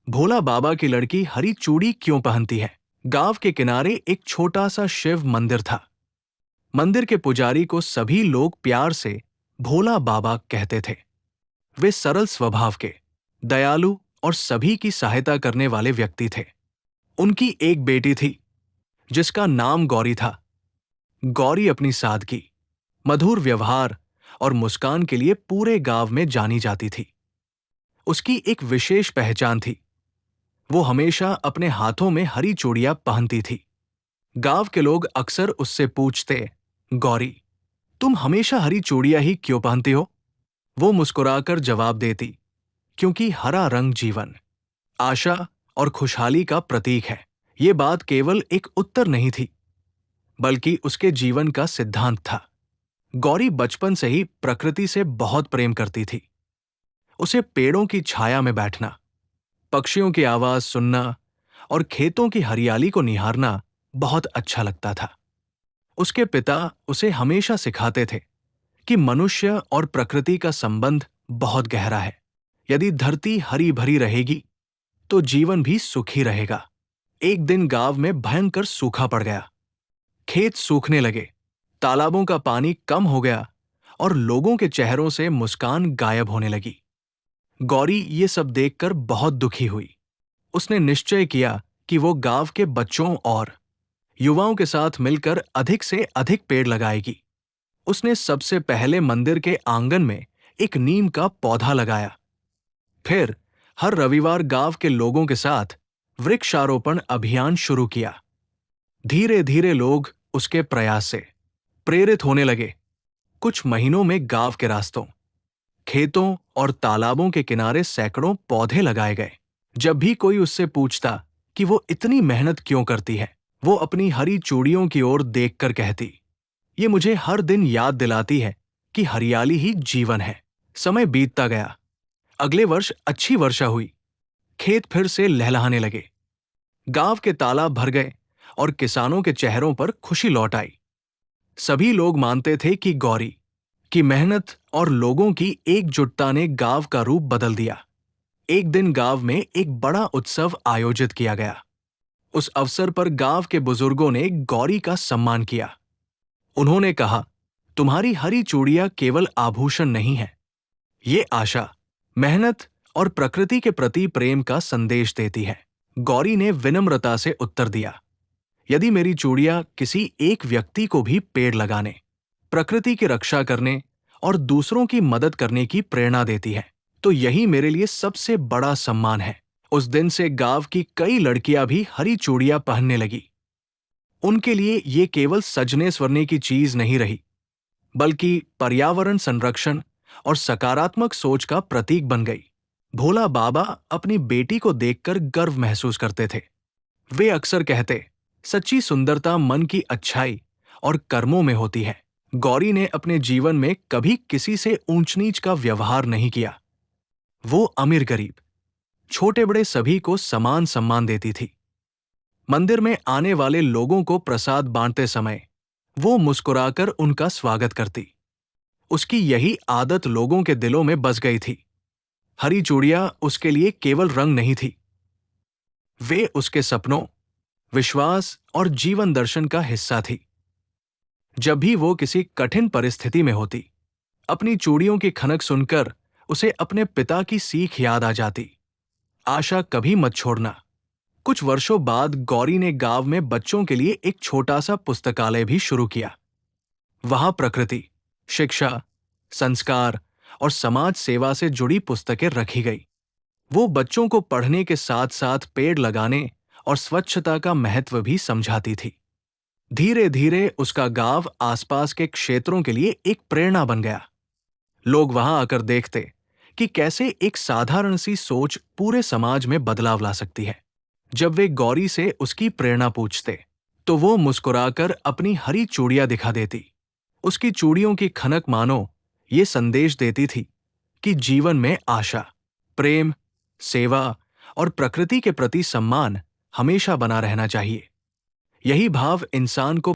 भोला बाबा की लड़की हरी चूड़ी क्यों पहनती है? गांव के किनारे एक छोटा सा शिव मंदिर था। मंदिर के पुजारी को सभी लोग प्यार से भोला बाबा कहते थे। वे सरल स्वभाव के, दयालु और सभी की सहायता करने वाले व्यक्ति थे। उनकी एक बेटी थी जिसका नाम गौरी था। गौरी अपनी सादगी, मधुर व्यवहार और मुस्कान के लिए पूरे गांव में जानी जाती थी। उसकी एक विशेष पहचान थी। वो हमेशा अपने हाथों में हरी चूड़ियां पहनती थी। गांव के लोग अक्सर उससे पूछते, गौरी, तुम हमेशा हरी चूड़ियां ही क्यों पहनती हो? वो मुस्कुराकर जवाब देती, क्योंकि हरा रंग जीवन, आशा और खुशहाली का प्रतीक है। ये बात केवल एक उत्तर नहीं थी, बल्कि उसके जीवन का सिद्धांत था। गौरी बचपन से ही प्रकृति से बहुत प्रेम करती थी। उसे पेड़ों की छाया में बैठना, पक्षियों की आवाज सुनना और खेतों की हरियाली को निहारना बहुत अच्छा लगता था। उसके पिता उसे हमेशा सिखाते थे कि मनुष्य और प्रकृति का संबंध बहुत गहरा है। यदि धरती हरी भरी रहेगी तो जीवन भी सुखी रहेगा। एक दिन गांव में भयंकर सूखा पड़ गया। खेत सूखने लगे, तालाबों का पानी कम हो गया और लोगों के चेहरों से मुस्कान गायब होने लगी। गौरी ये सब देखकर बहुत दुखी हुई। उसने निश्चय किया कि वो गांव के बच्चों और युवाओं के साथ मिलकर अधिक से अधिक पेड़ लगाएगी। उसने सबसे पहले मंदिर के आंगन में एक नीम का पौधा लगाया। फिर हर रविवार गांव के लोगों के साथ वृक्षारोपण अभियान शुरू किया। धीरे धीरे लोग उसके प्रयास से प्रेरित होने लगे। कुछ महीनों में गांव के रास्तों, खेतों और तालाबों के किनारे सैकड़ों पौधे लगाए गए। जब भी कोई उससे पूछता कि वो इतनी मेहनत क्यों करती है, वो अपनी हरी चूड़ियों की ओर देखकर कहती, ये मुझे हर दिन याद दिलाती है कि हरियाली ही जीवन है। समय बीतता गया। अगले वर्ष अच्छी वर्षा हुई। खेत फिर से लहलहाने लगे। गांव के तालाब भर गए और किसानों के चेहरों पर खुशी लौट आई। सभी लोग मानते थे कि गौरी की मेहनत और लोगों की एकजुटता ने गांव का रूप बदल दिया। एक दिन गांव में एक बड़ा उत्सव आयोजित किया गया। उस अवसर पर गांव के बुजुर्गों ने गौरी का सम्मान किया। उन्होंने कहा, तुम्हारी हरी चूड़ियां केवल आभूषण नहीं है, ये आशा, मेहनत और प्रकृति के प्रति प्रेम का संदेश देती है। गौरी ने विनम्रता से उत्तर दिया, यदि मेरी चूड़ियां किसी एक व्यक्ति को भी पेड़ लगाने, प्रकृति की रक्षा करने और दूसरों की मदद करने की प्रेरणा देती है, तो यही मेरे लिए सबसे बड़ा सम्मान है। उस दिन से गांव की कई लड़कियां भी हरी चूड़ियां पहनने लगी। उनके लिए ये केवल सजने स्वरने की चीज नहीं रही, बल्कि पर्यावरण संरक्षण और सकारात्मक सोच का प्रतीक बन गई। भोला बाबा अपनी बेटी को देखकर गर्व महसूस करते थे। वे अक्सर कहते, सच्ची सुंदरता मन की अच्छाई और कर्मों में होती है। गौरी ने अपने जीवन में कभी किसी से ऊंच नीच का व्यवहार नहीं किया। वो अमीर गरीब, छोटे बड़े सभी को समान सम्मान देती थी। मंदिर में आने वाले लोगों को प्रसाद बांटते समय वो मुस्कुराकर उनका स्वागत करती। उसकी यही आदत लोगों के दिलों में बस गई थी। हरी चूड़ियां उसके लिए केवल रंग नहीं थी, वे उसके सपनों, विश्वास और जीवन दर्शन का हिस्सा थी। जब भी वो किसी कठिन परिस्थिति में होती, अपनी चूड़ियों की खनक सुनकर उसे अपने पिता की सीख याद आ जाती, आशा कभी मत छोड़ना। कुछ वर्षों बाद गौरी ने गांव में बच्चों के लिए एक छोटा सा पुस्तकालय भी शुरू किया। वहां प्रकृति, शिक्षा, संस्कार और समाज सेवा से जुड़ी पुस्तकें रखी गई। वो बच्चों को पढ़ने के साथ साथ पेड़ लगाने और स्वच्छता का महत्व भी समझाती थी। धीरे धीरे उसका गांव आसपास के क्षेत्रों के लिए एक प्रेरणा बन गया। लोग वहां आकर देखते कि कैसे एक साधारण सी सोच पूरे समाज में बदलाव ला सकती है। जब वे गौरी से उसकी प्रेरणा पूछते, तो वो मुस्कुराकर अपनी हरी चूड़ियां दिखा देती। उसकी चूड़ियों की खनक मानो ये संदेश देती थी कि जीवन में आशा, प्रेम, सेवा और प्रकृति के प्रति सम्मान हमेशा बना रहना चाहिए। यही भाव इंसान को